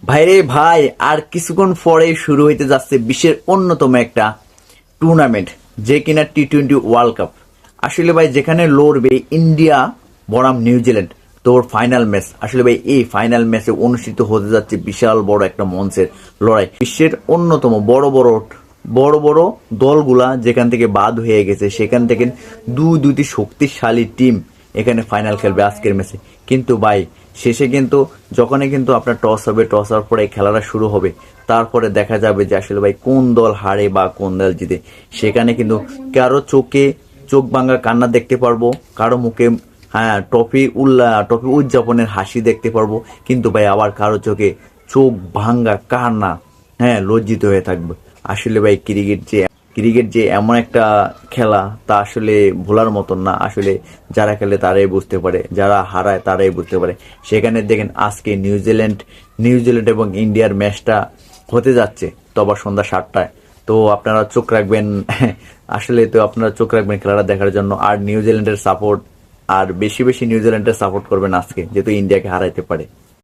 ভাইরে ভাই, আর কিছুক্ষণ পরেই শুরু হইতে যাচ্ছে বিশ্বের অন্যতম একটা টুর্নামেন্ট, যে কিনা টি-20 ওয়ার্ল্ড কাপ। আসলে ভাই, যেখানে লড়বে ইন্ডিয়া বনাম নিউজিল্যান্ড, তোর ফাইনাল ম্যাচ। আসলে ভাই, এই ফাইনাল ম্যাচে অনুষ্ঠিত হতে যাচ্ছে বিশাল বড় একটা মঞ্চের লড়াই। বিশ্বের অন্যতম বড় বড় বড় বড় দলগুলা যেখান থেকে বাদ হয়ে গেছে, সেখান থেকে দুইটি শক্তিশালী টিম এখানে ফাইনাল খেলবে আজকের ম্যাচে। কিন্তু ভাই, শেষে কিন্তু যখনই কিন্তু আপনার টস হবে, টস হওয়ার পরে খেলাটা শুরু হবে, তারপরে দেখা যাবে যে আসলে ভাই কোন দল হারে বা কোন দল জিতে। সেখানে কিন্তু কারো চোখে চোখ ভাঙা কান্না দেখতে পারবো, কারো মুখে ট্রফি উদযাপনের হাসি দেখতে পারবো, কিন্তু ভাই আবার কারো চোখে চোখ ভাঙ্গা কান্না, লজ্জিত হয়ে থাকবে। আসলে ভাই, ক্রিকেট যে এমন একটা খেলা, তা আসলে ভোলার মতন না। আসলে যারা খেলে তারাই বুঝতে পারে, যারা হারায় তারাই বুঝতে পারে। সেখানে দেখেন আজকে নিউজিল্যান্ড এবং ইন্ডিয়ার ম্যাচটা হতে যাচ্ছে, তো আবার সন্ধ্যা 7টায়। তো আপনারা চোখ রাখবেন আসলে তো আপনারা চোখ রাখবেন খেলাটা দেখার জন্য। আর নিউজিল্যান্ডের সাপোর্ট, আর বেশি বেশি নিউজিল্যান্ডের সাপোর্ট করবেন আজকে, যেহেতু ইন্ডিয়াকে হারাইতে পারে।